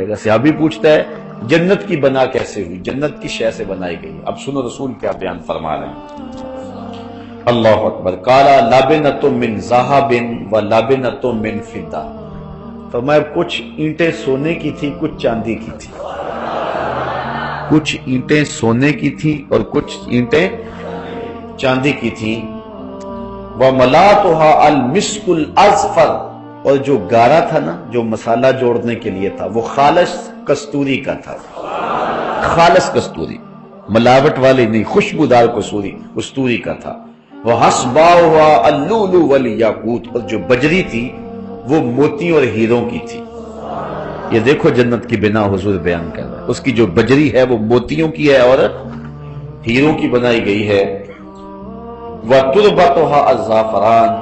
بیٹھے گا. صحابی پوچھتا ہے جنت کی بنا کیسے ہوئی؟ جنت کی شے سے بنائی گئی. اب سنو رسول کیا بیان فرما رہے ہیں. اللہ اکبر. قالا لابنۃ من ذہب و لابنۃ من فضہ. فرمایا کچھ اینٹیں سونے کی تھی، کچھ چاندی کی تھی. کچھ اینٹیں سونے کی تھی اور کچھ اینٹیں چاندی کی تھی. وَمَلَاتُهَا الْمِسْكُ الْأَزْفَرُ. اور جو گارا تھا نا، جو مسالہ جوڑنے کے لیے تھا، وہ خالص کستوری کا تھا. خالص کستوری، ملاوٹ والی نہیں، خوشبودار کستوری کا تھا. وَحَسْبَاؤُهَا اللُّؤْلُؤُ وَالْيَاقُوتُ. اور جو بجری تھی وہ موتی اور ہیروں کی تھی. یہ دیکھو جنت کی بنا حضور بیان کر رہا ہے. اس کی جو بجری ہے وہ موتیوں کی ہے اور ہیروں کی بنائی گئی ہے. وَتُرْبَتُهَا الزَّعْفَرَانُ.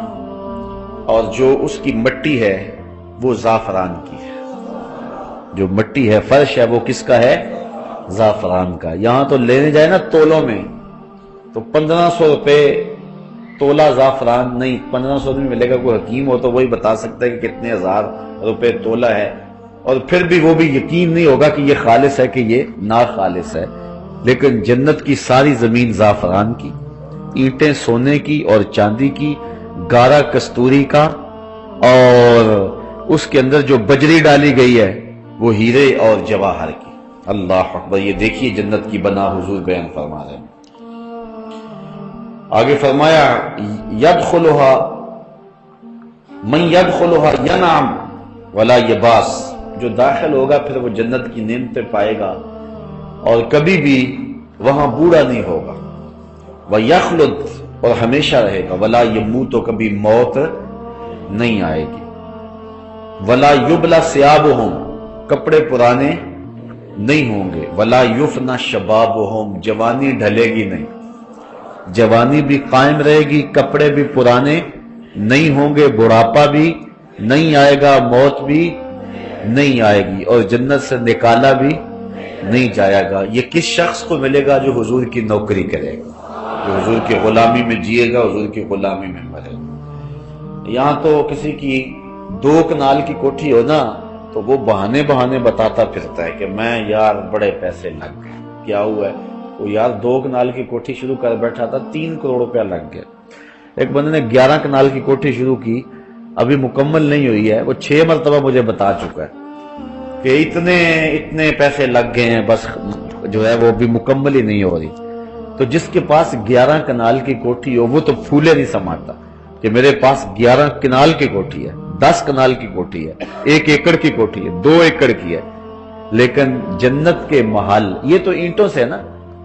اور جو اس کی مٹی ہے وہ زعفران کی ہے. جو مٹی ہے، فرش ہے، وہ کس کا ہے؟ زعفران کا. یہاں تو لینے جائے نا تولوں میں تو 1500 روپے تولہ زعفران نہیں، 1500 میں ملے گا. کوئی حکیم ہو تو وہی بتا سکتا ہے کہ کتنے ہزار روپے تولہ ہے. اور پھر بھی وہ بھی یقین نہیں ہوگا کہ یہ خالص ہے کہ یہ ناخالص ہے. لیکن جنت کی ساری زمین زعفران کی، اینٹیں سونے کی اور چاندی کی، گارا کستوری کا، اور اس کے اندر جو بجری ڈالی گئی ہے وہ ہیرے اور جواہر کی. اللہ اکبر. یہ دیکھیے جنت کی بنا حضور بیان فرما رہے ہیں. آگے فرمایا یدخلها من یدخلها ینعم ولا یباس. جو داخل ہوگا پھر وہ جنت کی نعمتیں پائے گا اور کبھی بھی وہاں بوڑھا نہیں ہوگا. وَيَخْلُدْ. اور ہمیشہ رہے گا. وَلَا يَمُوتُ. کبھی موت نہیں آئے گی. وَلَا يُبْلَى ثِيَابُهُمْ. کپڑے پرانے نہیں ہوں گے. وَلَا يُفْنَى شَبَابُهُمْ. جوانی ڈھلے گی نہیں، جوانی بھی قائم رہے گی، کپڑے بھی پرانے نہیں ہوں گے، بڑھاپا بھی نہیں آئے گا، موت بھی نہیں آئے گی، اور جنت سے نکالا بھی نہیں جائے گا. یہ کس شخص کو ملے گا؟ جو حضور کی نوکری کرے گا، جو حضور کی غلامی میں جیے گا، حضور کی غلامی میں مرے گا. یہاں تو کسی کی 2 کنال کی کوٹھی ہو نا تو وہ بہانے بتاتا پھرتا ہے کہ میں یار بڑے پیسے لگ گئے. کیا ہوا ہے؟ وہ یار 2 کنال کی کوٹھی شروع کر بیٹھا تھا، 3 کروڑ روپیہ لگ گیا. ایک بندے نے 11 کنال کی کوٹھی شروع کی، ابھی مکمل نہیں ہوئی ہے. وہ 6 مرتبہ مجھے بتا چکا ہے کہ اتنے پیسے لگ گئے ہیں، بس جو ہے وہ ابھی مکمل ہی نہیں ہو رہی. تو جس کے پاس 11 کنال کی کوٹھی ہو وہ تو پھولے نہیں سماتا کہ میرے پاس 11 کنال کی کوٹھی ہے، 10 کنال کی کوٹھی ہے، 1 ایکڑ کی کوٹھی ہے، 2 ایکڑ کی ہے. لیکن جنت کے محل یہ تو اینٹوں سے ہے نا،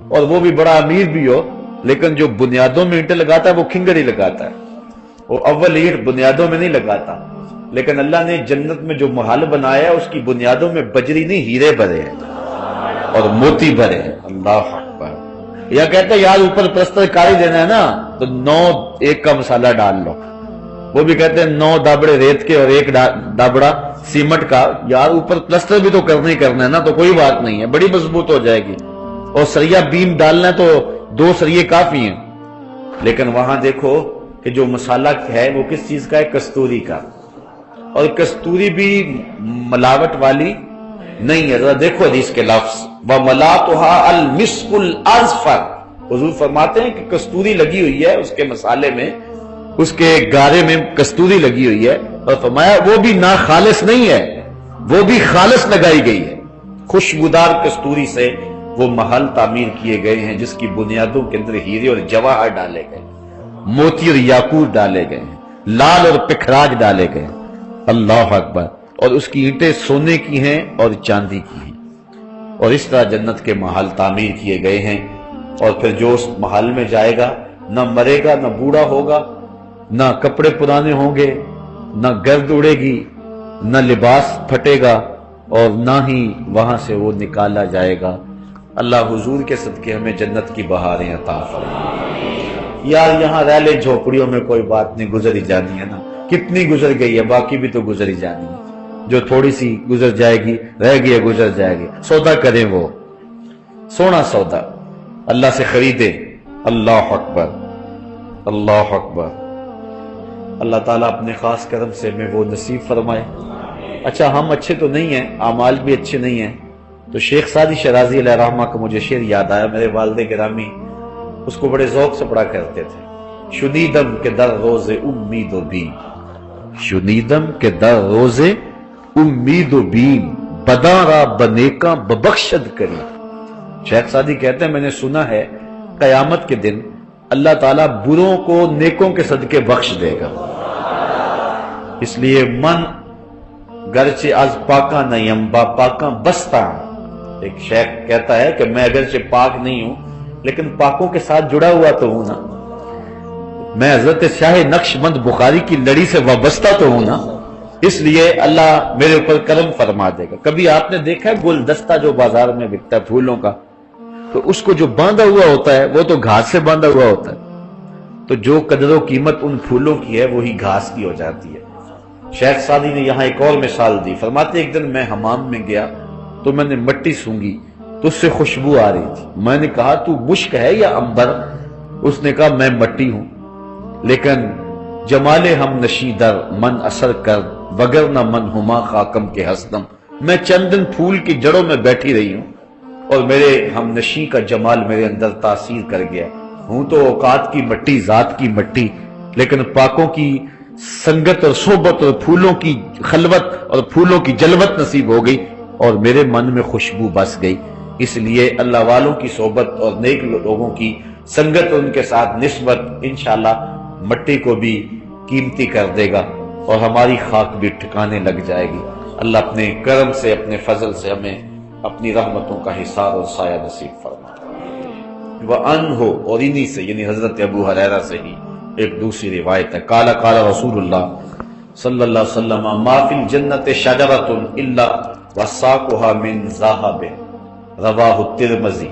اور وہ بھی بڑا امیر بھی ہو، لیکن جو بنیادوں میں اینٹیں لگاتا ہے وہ کھنگر ہی لگاتا ہے. وہ اول اینٹ بنیادوں میں نہیں لگاتا. لیکن اللہ نے جنت میں جو محل بنایا ہے اس کی بنیادوں میں بجری نہیں، ہیرے بھرے ہیں اور موتی بھرے ہیں. اللہ اکبر. یا کہتے ہیں یار اوپر پلسٹر کاری دینا ہے نا تو 9 ایک کا مسالہ ڈال لو. وہ بھی کہتے ہیں 9 دابڑے ریت کے اور 1 دابڑا سیمنٹ کا. یار اوپر پلسٹر بھی تو کرنا ہی کرنا ہے نا، تو کوئی بات نہیں ہے، بڑی مضبوط ہو جائے گی. اور سریا بیم ڈالنا ہے تو 2 سریے کافی ہیں. لیکن وہاں دیکھو کہ جو مسالہ ہے وہ کس چیز کا ہے؟ کستوری کا. اور کستوری بھی ملاوٹ والی نہیں ہے. ذرا دیکھو حدیث کے لفظ وَمَلَاتُهَا الْمِسْكُ الْأَزْفَرُ. حضور فرماتے ہیں کہ کستوری لگی ہوئی ہے اس کے مسالے میں، اس کے گارے میں کستوری لگی ہوئی ہے. اور فرمایا وہ بھی ناخالص نہیں ہے، وہ بھی خالص لگائی گئی ہے. خوشبودار کستوری سے وہ محل تعمیر کیے گئے ہیں جس کی بنیادوں کے اندر ہیرے اور جواہر ڈالے گئے، موتی اور یاقوت ڈالے گئے ہیں، لال اور پکھراج ڈالے گئے. اللہ اکبر. اور اس کی اینٹیں سونے کی ہیں اور چاندی کی ہیں. اور اس طرح جنت کے محل تعمیر کیے گئے ہیں. اور پھر جو اس محل میں جائے گا نہ مرے گا، نہ بوڑھا ہوگا، نہ کپڑے پرانے ہوں گے، نہ گرد اڑے گی، نہ لباس پھٹے گا، اور نہ ہی وہاں سے وہ نکالا جائے گا. اللہ حضور کے صدقے ہمیں جنت کی بہاریں عطا فرمائے. یار یہاں رہ لے جھوپڑیوں میں کوئی بات نہیں، گزر ہی جانی ہے نا. کتنی گزر گئی ہے، باقی بھی تو گزر ہی جانی ہے. جو تھوڑی سی گزر جائے گی، رہ گئی ہے، گزر جائے گی. سودا کریں، وہ سونا سودا اللہ سے خریدے. اللہ اکبر، اللہ اکبر. اللہ تعالیٰ اپنے خاص کرم سے ہمیں وہ نصیب فرمائے اچھا ہم اچھے تو نہیں ہیں، اعمال بھی اچھے نہیں ہیں، تو شیخ سعدی شرازی علیہ رحمہ کا مجھے شعر یاد آیا، میرے والد گرامی اس کو بڑے ذوق سے پڑھا کرتے تھے. شنیدم کے در روز امید و بیم، شنیدم کے در روز امید و بیم، بداں را بنیکاں ببخشد کری. شیخ سعدی کہتے ہیں میں نے سنا ہے قیامت کے دن اللہ تعالیٰ بروں کو نیکوں کے صدقے بخش دے گا. اس لیے من گرچہ از پاکاں نیم با پاکاں بستہ. ایک شیخ کہتا ہے کہ میں اگرچہ پاک نہیں ہوں لیکن پاکوں کے ساتھ جڑا ہوا تو ہوں نا، میں حضرت شاہ نقش بند بخاری کی لڑی سے وابستہ تو ہوں نا، اس لیے اللہ میرے اوپر کرم فرما دے گا. کبھی آپ نے دیکھا ہے گلدستہ جو بازار میں بکتا ہے پھولوں کا، تو اس کو جو باندھا ہوا ہوتا ہے وہ تو گھاس سے باندھا ہوا ہوتا ہے، تو جو قدر و قیمت ان پھولوں کی ہے وہی گھاس کی ہو جاتی ہے. شیخ سعدی نے یہاں ایک اور مثال دی، فرماتے ایک دن میں حمام میں گیا تو میں نے مٹی سونگھی تو اس سے خوشبو آ رہی تھی. میں نے کہا تو مشک ہے یا عنبر؟ اس نے کہا میں مٹی ہوں لیکن جمال ہم نشیں در من اثر کر وگر نہ من ہما خاکم کے ہستم. میں چند دن پھول کی جڑوں میں بیٹھی رہی ہوں اور میرے ہم نشیں کا جمال میرے اندر تاثیر کر گیا. ہوں تو اوقات کی مٹی، ذات کی مٹی، لیکن پاکوں کی سنگت اور صحبت اور پھولوں کی خلوت اور پھولوں کی جلوت نصیب ہو گئی اور میرے من میں خوشبو بس گئی. اس لیے اللہ والوں کی صحبت اور نیک لوگوں کی سنگت اور ان کے ساتھ نسبت انشاءاللہ مٹی کو بھی قیمتی کر دے گا اور ہماری خاک بھی ٹھکانے لگ جائے گی. اللہ اپنے کرم سے اپنے فضل سے ہمیں اپنی رحمتوں کا حصار اور سایہ نصیب فرما. وَأَنْهُ، اور انہی سے یعنی حضرت ابو ہریرہ سے ہی ایک دوسری روایت ہے، قال قال رسول اللہ صلی اللہ علیہ وسلم ما فی الجنت شجرۃ الا وساقها من ذهب، رواہ الترمذی.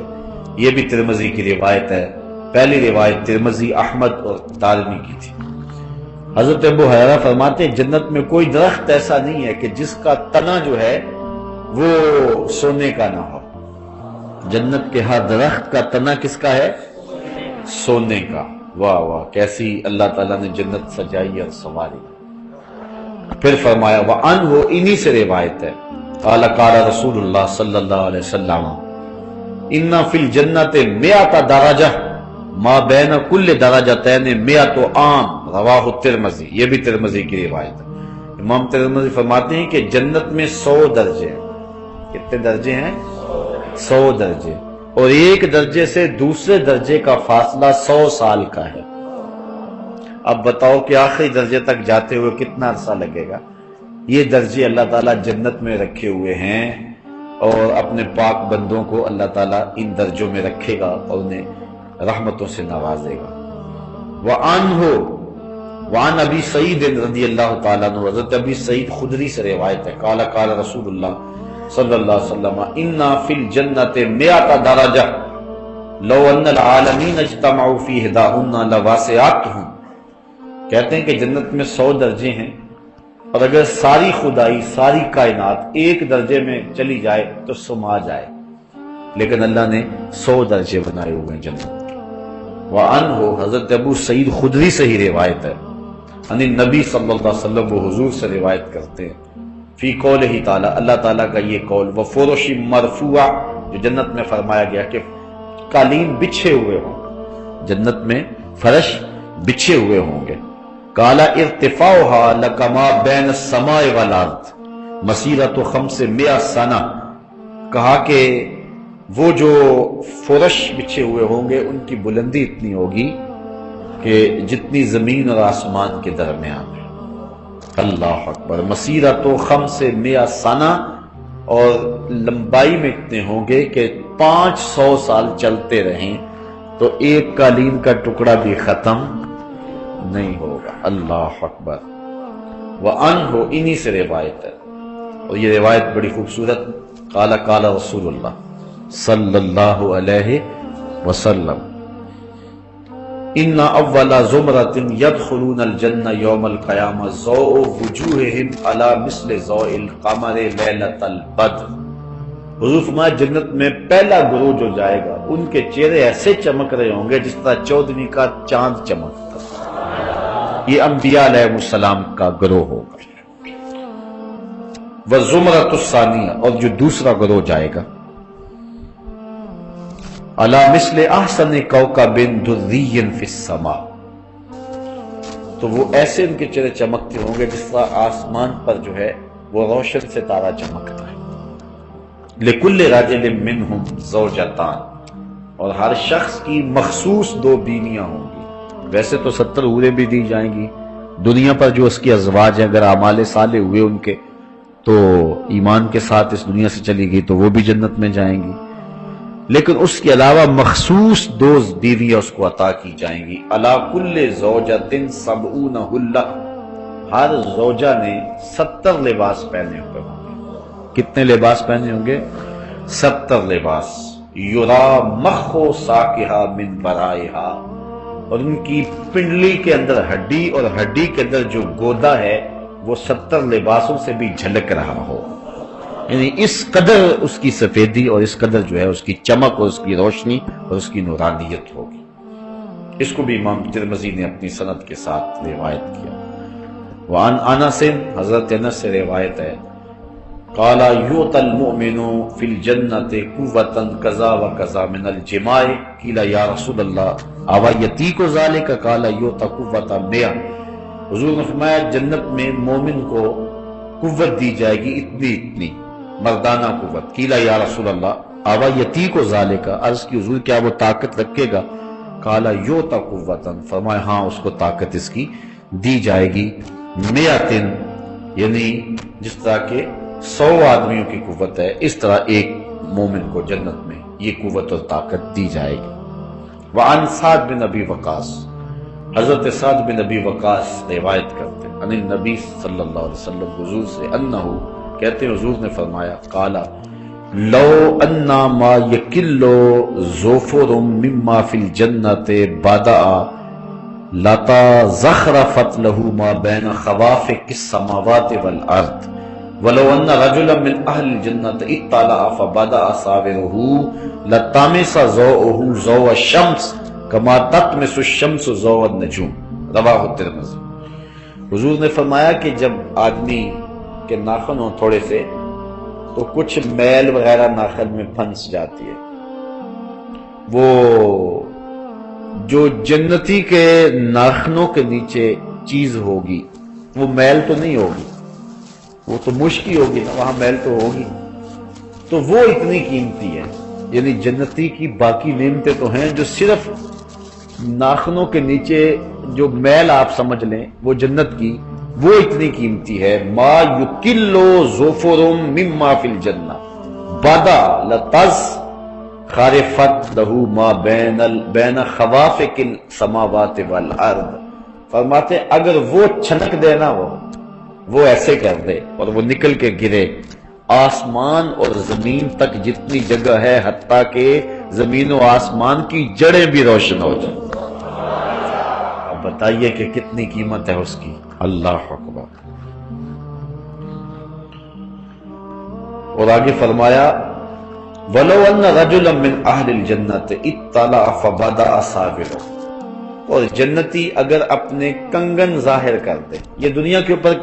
یہ بھی ترمذی کی روایت ہے. پہلی روایت ترمذی، احمد اور دارمی کی تھی. حضرت ابو ہریرہ فرماتے ہیں جنت میں کوئی درخت ایسا نہیں ہے کہ جس کا تنا جو ہے وہ سونے کا نہ ہو. جنت کے ہر درخت کا تنا کس کا ہے؟ سونے کا. واہ واہ، کیسی اللہ تعالیٰ نے جنت سجائی اور سنواری. پھر فرمایا وَأَنْهُ، انہی سے روایت ہے، قال قال رسول اللہ صلی اللہ علیہ وسلم اِنَّ فِي الْجَنَّةِ مِئَةَ دَرَجَةٍ ما بین کل درجتین مئۃ عام، رواہ الترمذی. یہ بھی ترمذی کی روایت ہے. امام ترمذی فرماتے ہیں کہ جنت میں 100 درجے ہیں. کتنے درجے ہیں؟ 100 درجے. اور ایک درجے سے دوسرے درجے کا فاصلہ 100 سال کا ہے. اب بتاؤ کہ آخری درجے تک جاتے ہوئے کتنا عرصہ لگے گا. یہ درجے اللہ تعالیٰ جنت میں رکھے ہوئے ہیں اور اپنے پاک بندوں کو اللہ تعالیٰ ان درجوں میں رکھے گا اور انہیں رحمتوں سے نوازے گا. وعن ابی سعید رضی اللہ تعالیٰ عنہ، حضرت ابی سعید خدری سے روایت ہے، قال قال رسول اللہ صلی اللہ علیہ وسلم اِنَّ فِي الْجَنَّةِ مِئَةَ دَرَجَةٍ لَوْ أَنَّ الْعَالَمِينَ اجْتَمَعُوا فِي إِحْدَاهُنَّ لَوَاسِعَتْهُمْ. کہتے ہیں کہ جنت میں 100 درجے ہیں اور اگر ساری خدائی، ساری کائنات ایک درجے میں چلی جائے تو سما جائے، لیکن اللہ نے 100 درجے بنائے ہوئے ہیں جنت کے. وعنہ، حضرت ابو سعید خدری سے ہی روایت ہے، ان النبی صلی اللہ علیہ وسلم، وہ حضور سے روایت کرتے ہیں، فی قولہ تعالی، اللہ تعالیٰ کا یہ قول، وفرش مرفوع، جو جنت میں فرمایا گیا کہ قالین بچھے ہوئے ہوں، جنت میں فرش بچھے ہوئے ہوں گے. قال ارتفاعها لکما بین السماء والارض مسیرۃ 500 سنہ. کہا کہ وہ جو فرش بچھے ہوئے ہوں گے ان کی بلندی اتنی ہوگی کہ جتنی زمین اور آسمان کے درمیان ہے. اللہ اکبر. مسیرۃ 500 سنہ، اور لمبائی میں اتنے ہوں گے کہ 500 سال چلتے رہیں تو ایک قالین کا ٹکڑا بھی ختم نہیں ہوگا. اللہ اکبر. وعنہ، انہی سے روایت ہے اور یہ روایت بڑی خوبصورت. قال قال رسول اللہ صلی اللہ علیہ وسلم ان اول زمرۃ يدخلون الجنہ یوم القیامہ ضوء وجوہہم علی مثل ضوء القمر لیلۃ البدر. حضور فرمایا جنت میں پہلا گروہ جو جائے گا ان کے چہرے ایسے چمک رہے ہوں گے جس طرح 14ویں کا چاند چمکتا. یہ انبیاء علیہ السلام کا گروہ ہوگا. وزمرۃ الثانیہ، اور جو دوسرا گروہ جائے گا، علی مثل احسن کوکب دری فی السماء، تو وہ ایسے ان کے چہرے چمکتے ہوں گے جس طرح آسمان پر جو ہے وہ روشن ستارہ چمکتا ہے۔ لکل رجل منہم زوجتان، اور ہر شخص کی مخصوص دو بیویاں ہوں گی۔ ویسے تو 70 حوریں بھی دی جائیں گی دنیا پر جو اس کی ازواج ہیں، اگر اعمال صالح ہوئے ان کے تو ایمان کے ساتھ اس دنیا سے چلی گئی تو وہ بھی جنت میں جائیں گی، لیکن اس کے علاوہ مخصوص 2 بیویاں اس کو عطا کی جائیں گی۔ علی کل زوجۃ 70 حلہ، ہر زوجہ نے 70 لباس پہنے ہوئے ہوں گے۔ کتنے لباس پہنے ہوں گے؟ 70 لباس۔ یرا مخ ساقہا من ورائہا، اور ان کی پنڈلی کے اندر ہڈی اور ہڈی کے اندر جو گودا ہے وہ 70 لباسوں سے بھی جھلک رہا ہو، یعنی اس قدر اس کی سفیدی اور اس قدر جو ہے اس کی چمک اور اس کی روشنی اور اس کی نورانیت ہوگی۔ اس کو بھی امام ترمذی نے اپنی سند کے ساتھ روایت کیا۔ وعن انس، حضرت انس سے روایت ہے، قال یؤتی المؤمن فی الجنۃ قوۃ کذا وکذا من الجماع، قیل یا رسول اللہ اوا یتیک ذلک، قال یؤتی قوۃ 100۔ حضور نے فرمایا جنت میں مومن کو قوت دی جائے گی اتنی مردانہ قوت۔ قیل یا رسول اللہ اوا یتیک ذلک، عرض کی حضور کیا وہ طاقت رکھے گا؟ قال یؤتی قوۃ، فرمایا ہاں اس کو طاقت اس کی دی جائے گی 100، یعنی جس طرح کہ 100 آدمیوں کی قوت ہے اس طرح ایک مومن کو جنت میں یہ قوت اور طاقت دی جائے گی۔ وعن سعد بن ابی وقاص، حضرت سعد بن ابی وقاص روایت کرتے ہیں، ان النبی صلی اللہ علیہ وسلم، حضور سے، انہو کہتے ہیں حضور نے فرمایا، قال لو انا ما یکل ظفر مما فی الجنۃ بدأ لتا زخرفت له ما بین خوافق السماوات والارض، ولو ان رجلا من اہل الجنۃ اطلع فبدأ صابره لطمس ضوءه ضوء الشمس کما تطمس الشمس ضوء النجوم، رواہ الترمذی۔ حضور نے فرمایا کہ جب آدمی کے ناخن ہوں تھوڑے سے تو کچھ میل وغیرہ ناخن میں پھنس جاتی ہے، وہ جو جنتی کے ناخنوں کے نیچے چیز ہوگی وہ میل تو نہیں ہوگی، وہ تو مشکی ہوگی نا، وہاں میل تو ہوگی، تو وہ اتنی قیمتی ہے۔ یعنی جنتی کی باقی نعمتیں تو ہیں جو صرف ناخنوں کے نیچے جو میل آپ سمجھ لیں وہ جنت کی وہ اتنی قیمتی ہے۔ ما یکلو ظفر مما فی الجنہ بدا لتز خارفت لہو ما بین خوافق السماوات والارض، فرماتے اگر وہ چھنک دے نا، وہ ایسے کر دے اور وہ نکل کے گرے، آسمان اور زمین تک جتنی جگہ ہے حتیٰ کہ زمین و آسمان کی جڑیں بھی روشن ہو جائیں۔ اب بتائیے کہ کتنی قیمت ہے اس کی، اللہ اکبر۔ اور آگے فرمایا وَلَوْ أَنَّ رَجُلًا مِّنْ أَهْلِ الْجَنَّةِ اطَّلَعَ فَبَدَأَ صَابِرًا، اور جنتی اگر اپنے کنگن ظاہر کر دے، یہ دنیا کے اوپر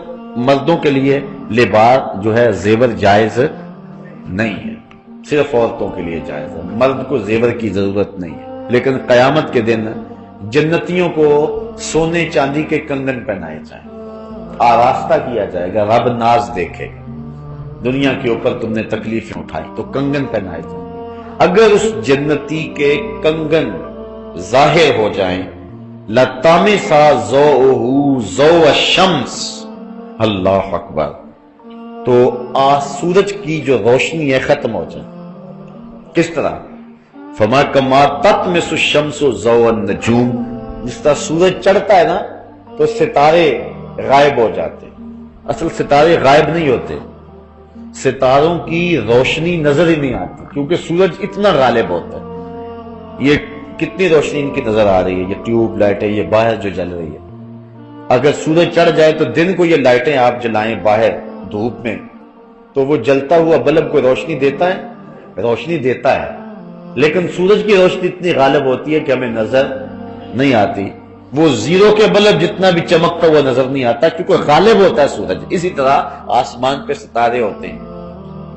مردوں کے لیے لباس جو ہے زیور جائز نہیں ہے، صرف عورتوں کے لیے جائز ہے، مرد کو زیور کی ضرورت نہیں ہے، لیکن قیامت کے دن جنتیوں کو سونے چاندی کے کنگن پہنائے جائیں، آراستہ کیا جائے گا، رب ناز دیکھے گا، دنیا کے اوپر تم نے تکلیفیں اٹھائی تو کنگن پہنائے جائیں گے۔ اگر اس جنتی کے کنگن ظاہر ہو جائیں لَطَمِسَ ضَوْءُهُ ضَوْءَ الشَّمْسِ، اللہ اکبر، تو سورج کی جو روشنی ہے ختم ہو جائے۔ کس طرح؟ فما کما تطمس الشمس ضوء النجوم، جس طرح سورج چڑھتا ہے نا تو ستارے غائب ہو جاتے، اصل ستارے غائب نہیں ہوتے، ستاروں کی روشنی نظر ہی نہیں آتی کیونکہ سورج اتنا غالب ہوتا ہے۔ یہ کتنی روشنی ان کی نظر آ رہی ہے، یہ ٹیوب لائٹ ہے، یہ باہر جو جل رہی ہے، اگر سورج چڑھ جائے تو دن کو یہ لائٹیں آپ جلائیں باہر دھوپ میں تو وہ جلتا ہوا بلب کو روشنی دیتا ہے، روشنی دیتا ہے، لیکن سورج کی روشنی اتنی غالب ہوتی ہے کہ ہمیں نظر نہیں آتی۔ وہ زیرو کے بلب جتنا بھی چمکتا ہوا نظر نہیں آتا، کیونکہ غالب ہوتا ہے سورج۔ اسی طرح آسمان پہ ستارے ہوتے ہیں،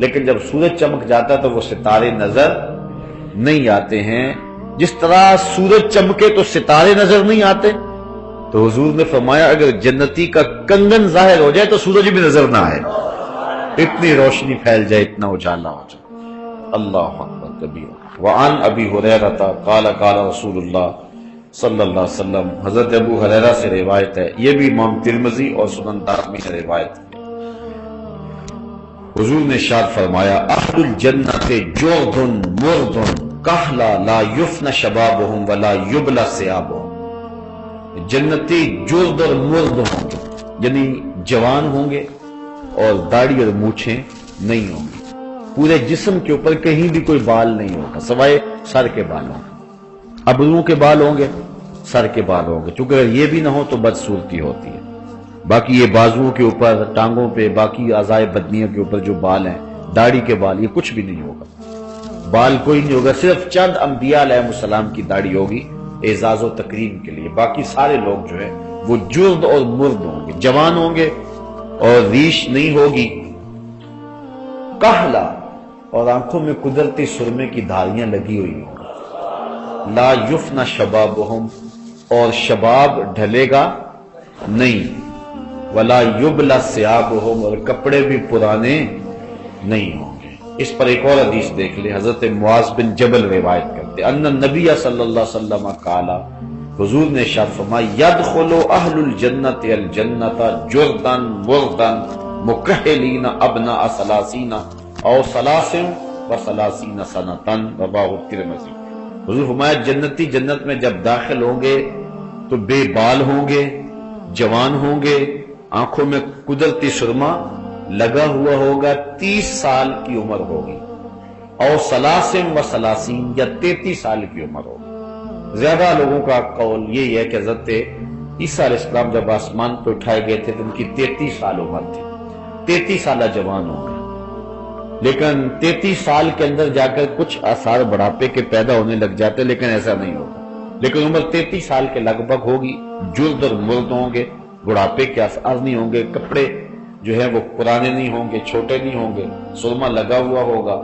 لیکن جب سورج چمک جاتا ہے تو وہ ستارے نظر نہیں آتے ہیں۔ جس طرح سورج چمکے تو ستارے نظر نہیں آتے، تو حضور نے فرمایا اگر جنتی کا کنگن ظاہر ہو جائے تو سورج بھی نظر نہ آئے، اتنی روشنی پھیل جائے، اتنا اجالا ہو جائے۔ اللہ اکبر کبیر۔ وعن ابی ہریرہ قال قال رسول اللہ صلی اللہ علیہ وسلم، حضرت ابو ہریرہ سے روایت ہے، یہ بھی امام ترمذی اور سنن دارمی نے روایت کی۔ حضور نے ارشاد فرمایا اہل الجنت جرد مرد کہلا لا یفن شبابہم ولا یبلا ثیابہم، جنتی جرد اور مرد ہوں گے، یعنی جوان ہوں گے اور داڑھی اور مونچھیں نہیں ہوں گی، پورے جسم کے اوپر کہیں بھی کوئی بال نہیں ہوگا سوائے سر کے بالوں کے، ابروؤں کے بال ہوں گے، سر کے بال ہوں گے، چونکہ اگر یہ بھی نہ ہو تو بدصورتی ہوتی ہے۔ باقی یہ بازوؤں کے اوپر، ٹانگوں پہ، باقی اعضائے بدنیہ کے اوپر جو بال ہیں، داڑھی کے بال، یہ کچھ بھی نہیں ہوگا، بال کوئی نہیں ہوگا، صرف چند انبیاء علیہ السلام کی داڑھی ہوگی اعزاز و تکریم کے لیے، باقی سارے لوگ جو ہے وہ جرد اور مرد ہوں گے، جوان ہوں گے اور ریش نہیں ہوگی، کہلا، اور آنکھوں میں قدرتی سرمے کی دھاریاں لگی ہوئی ہوں، لا یفنا شبابہم، اور شباب ڈھلے گا نہیں، ولا یبلا ثیابہم، اور کپڑے بھی پرانے نہیں ہوں گے۔ اس پر ایک اور حدیث دیکھ لیں، حضرت معاذ بن جبل روایت کرتے ان النبی صلی اللہ علیہ وسلم قال، حضور نے ارشاد فرمایا یدخل اہل الجنت الجنت جردا مردا مکحلین ابناء ثلاثین او ثلاث و ثلاثین سنۃ، رواه الترمذی۔ حضور فرمایا جنتی جنت میں جب داخل ہوں گے تو بے بال ہوں گے، جوان ہوں گے، آنکھوں میں قدرتی سرما لگا ہوا ہوگا، 30 سال کی عمر ہوگی، اور ثلاث و ثلاثین، یا 33 سال کی عمر ہوگی۔ زیادہ لوگوں کا قول یہی ہے کہ حضرت عیسیٰ علیہ السلام جب آسمان پہ اٹھائے گئے تھے تو ان کی 33 سال عمر تھی، 33 سالہ جوان ہوں گے، لیکن 33 سال کے اندر جا کر کچھ آثار بڑھاپے کے پیدا ہونے لگ جاتے، لیکن ایسا نہیں ہوگا، لیکن عمر 33 سال کے لگ بھگ ہوگی، جرد اور مرد ہوں گے، بڑھاپے کے آثار نہیں ہوں گے، کپڑے جو ہے وہ پرانے نہیں ہوں گے، چھوٹے نہیں ہوں گے، سرما لگا ہوا ہوگا۔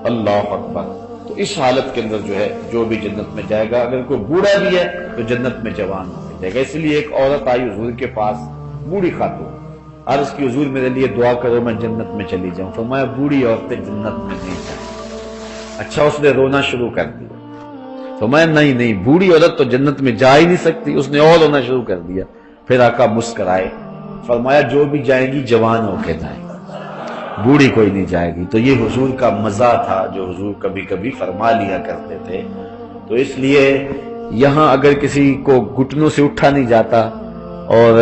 اللہ اکبر۔ تو اس حالت کے اندر جو ہے جو بھی جنت میں جائے گا، اگر کوئی بوڑھا بھی ہے تو جنت میں جوان ہو جائے گا۔ اس لیے ایک عورت آئی حضور کے پاس، بوڑھی خاتون، عرض کی حضور میرے لیے دعا کرو میں جنت میں چلی جاؤں۔ فرمایا بوڑھی عورتیں جنت میں نہیں جائیں۔ اچھا اس نے رونا شروع کر دیا، فرمایا نہیں بوڑھی عورت تو جنت میں جا ہی نہیں سکتی، اس نے اور رونا شروع کر دیا۔ پھر آقا مسکرائے، فرمایا جو بھی جائیں گی جوان ہو کے جائیں گی، بوڑھی کوئی نہیں جائے گی۔ تو یہ حضور کا مزہ تھا جو حضور کبھی کبھی فرما لیا کرتے تھے۔ تو اس لیے یہاں اگر کسی کو گھٹنوں سے اٹھا نہیں جاتا اور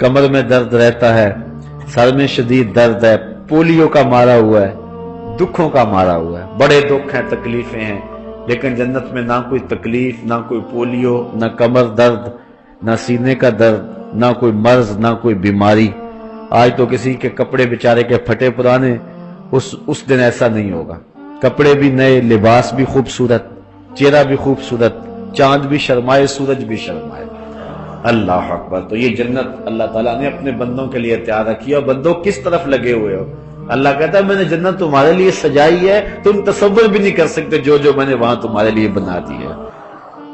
کمر میں درد رہتا ہے، سر میں شدید درد ہے، پولیو کا مارا ہوا ہے، دکھوں کا مارا ہوا ہے، بڑے دکھ ہیں، تکلیفیں ہیں، لیکن جنت میں نہ کوئی تکلیف، نہ کوئی پولیو، نہ کمر درد، نہ سینے کا درد، نہ کوئی مرض، نہ کوئی بیماری۔ آج تو کسی کے کپڑے بیچارے کے پھٹے پرانے، اس دن ایسا نہیں ہوگا، کپڑے بھی نئے، لباس بھی خوبصورت، چہرہ بھی خوبصورت، چاند بھی شرمائے، سورج بھی شرمائے۔ اللہ اکبر۔ تو یہ جنت اللہ تعالیٰ نے اپنے بندوں کے لیے تیار رکھی ہے، اور بندوں کس طرف لگے ہوئے ہو؟ اللہ کہتا ہے میں نے جنت تمہارے لیے سجائی ہے، تم تصور بھی نہیں کر سکتے جو میں نے وہاں تمہارے لیے بنا دی ہے۔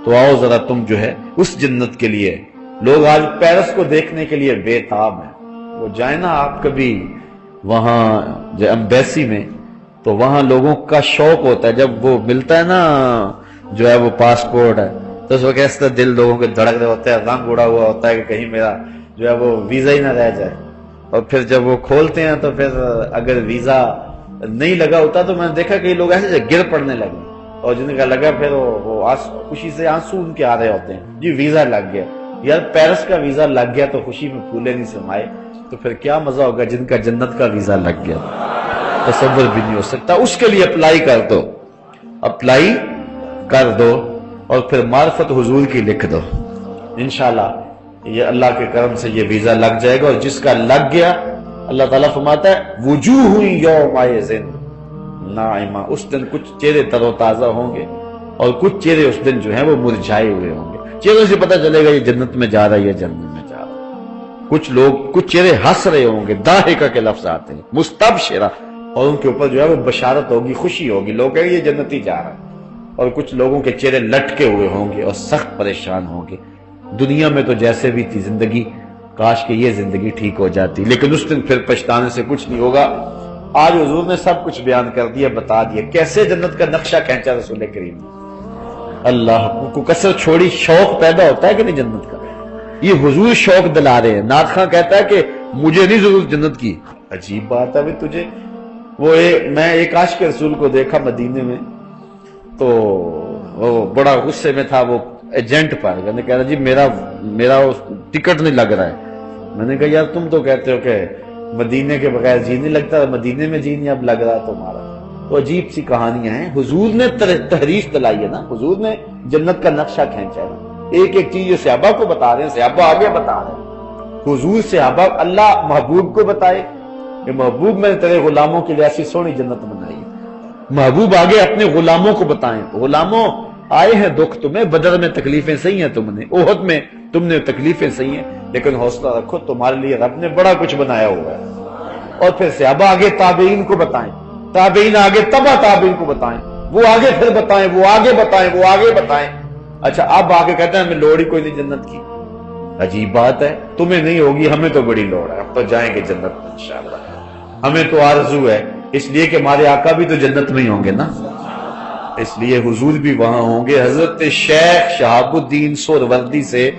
تو آؤ ذرا تم جو ہے اس جنت کے لیے، لوگ آج پیرس کو دیکھنے کے لیے بے تاب ہیں، وہ جائیں نا آپ کبھی وہاں ایمبیسی میں، تو وہاں لوگوں کا شوق ہوتا ہے جب وہ ملتا ہے نا جو ہے وہ پاسپورٹ ہے، تو اس وقت اس طرح دل لوگوں کے دھڑک رہے ہوتے ہیں، رنگ اڑا ہوا ہوتا ہے کہ کہیں میرا جو ہے وہ ویزا ہی نہ رہ جائے۔ اور پھر جب وہ کھولتے ہیں تو پھر اگر ویزا نہیں لگا ہوتا تو میں نے دیکھا کہ لوگ ایسے گر پڑنے لگے، اور جن کا لگا پھر وہ خوشی سے آنسو ان کے آ رہے ہوتے ہیں، جی ویزا لگ گیا، یار پیرس کا ویزا لگ گیا تو خوشی میں پھولے نہیں سمائے، تو پھر کیا مزہ ہوگا جن کا جنت کا ویزا لگ گیا، تصور بھی نہیں ہو سکتا۔ اس کے لیے اپلائی کر دو اور پھر معرفت حضور کی لکھ دو، انشاءاللہ یہ اللہ کے کرم سے یہ ویزا لگ جائے گا۔ اور جس کا لگ گیا، اللہ تعالیٰ فرماتا ہے وجوہ یومئذ ناعمہ، اس دن کچھ چہرے تر و تازہ ہوں گے اور کچھ چہرے اس دن جو ہیں وہ مرجھائے ہوئے ہوں گے۔ چہرے سے پتہ چلے گا یہ جنت میں جا رہا ہے یا جنت میں جا رہا ہے۔ کچھ چہرے ہنس رہے ہوں گے، ضاحکہ کے لفظ آتے ہیں، مستبشرہ، اور ان کے اوپر جو ہے وہ بشارت ہوگی، خوشی ہوگی، لوگ کہیں گے یہ جنتی جا رہا ہے۔ اور کچھ لوگوں کے چہرے لٹکے ہوئے ہوں گے اور سخت پریشان ہوں گے۔ دنیا میں تو جیسے بھی تھی زندگی، کاش کہ یہ زندگی ٹھیک ہو جاتی، لیکن اس دن پھر پچھتانے سے کچھ نہیں ہوگا۔ آج حضور نے سب کچھ بیان کر دیا، بتا دیا کیسے جنت کا نقشہ کھینچا رسول کریم نے۔ اللہ کو کثر چھوڑی، شوق پیدا ہوتا ہے کہ نہیں جنت کا؟ یہ حضور شوق دلا رہے ہیں۔ نعت خواں کہتا ہے کہ مجھے نہیں ضرورت جنت کی۔ عجیب بات ہے بھی تجھے۔ میں ایک عاشق رسول کو دیکھا مدینے میں، تو وہ بڑا غصے میں تھا وہ ایجنٹ پر، میں نے کہا جی میرا ٹکٹ نہیں لگ رہا ہے۔ میں نے کہا یار تم تو کہتے ہو کہ مدینے کے بغیر جی نہیں لگتا، مدینے میں جی نہیں اب لگ رہا تمہارا۔ تو عجیب سی کہانیاں ہیں۔ حضور نے تحریف دلائی ہے نا، حضور نے جنت کا نقشہ کھینچا ہے۔ ایک ایک چیز جو صحابہ کو بتا رہے ہیں، صحابہ آگے بتا رہے ہیں۔ حضور صحابہ، اللہ محبوب کو بتائے کہ محبوب میں نے تیرے غلاموں کے لیے ایسی سونی جنت بنائی ہے۔ محبوب آگے اپنے غلاموں کو بتائیں، غلاموں آئے ہیں دکھ تمہیں، بدر میں تکلیفیں سہی ہیں تم نے، احد میں تم نے تکلیفیں سہی ہیں، لیکن حوصلہ رکھو، تمہارے لیے رب نے بڑا کچھ بنایا ہوا ہے۔ اور پھر صحابہ آگے تابعین کو بتائیں، تابعین آگے تبع تابعین کو بتائیں، وہ آگے پھر بتائیں، وہ آگے بتائیں، وہ آگے بتائیں۔ اچھا اب آگے کہتے ہیں ہمیں لوڑ ہی کوئی نہیں جنت کی۔ عجیب بات ہے، تمہیں نہیں ہوگی، ہمیں تو بڑی لوڑ ہے، ہم تو جائیں گے جنت میں انشاءاللہ۔ ہمیں تو آرزو ہے، اس لیے کہ ہمارے آقا بھی تو جنت میں ہی ہوں گے نا، اس لیے حضور بھی وہاں ہوں گے۔ حضرت شیخ شہاب الدین سہروردی سے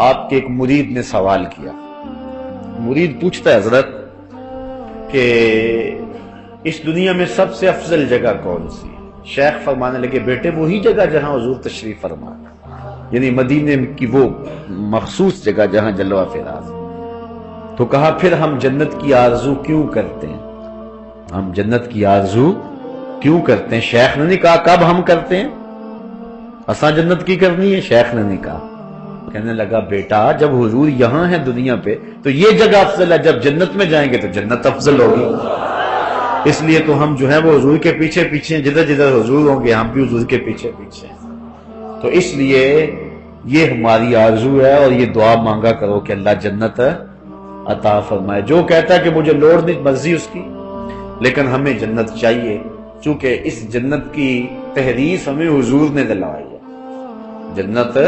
آپ کے ایک مرید نے سوال کیا۔ مرید پوچھتا ہے حضرت کہ اس دنیا میں سب سے افضل جگہ کون سی ہے؟ شیخ فرمانے لگے بیٹے وہی جگہ جہاں حضور تشریف فرما، یعنی مدینے کی وہ مخصوص جگہ جہاں جلوہ فراز۔ تو کہا پھر ہم جنت کی آرزو کیوں کرتے ہیں؟ ہم جنت کی آرزو کیوں کرتے ہیں؟ شیخ نے نہیں کہا کب ہم کرتے ہیں، اساں جنت کی کرنی ہے، شیخ نے نہیں کہا۔ کہنے لگا بیٹا جب حضور یہاں ہے دنیا پہ تو یہ جگہ افضل ہے، جب جنت میں جائیں گے تو جنت افضل ہوگی۔ اس لیے تو ہم جو ہے وہ حضور کے پیچھے پیچھے ہیں، جدھر جدھر حضور ہوں گے ہم بھی حضور کے پیچھے پیچھے ہیں۔ تو اس لیے یہ ہماری آرزو ہے، اور یہ دعا مانگا کرو کہ اللہ جنت عطا فرمائے۔ جو کہتا ہے کہ مجھے لوڑ نہیں، مرضی اس کی، لیکن ہمیں جنت چاہیے، چونکہ اس جنت کی تحریف ہمیں حضور نے دلائی ہے، جنت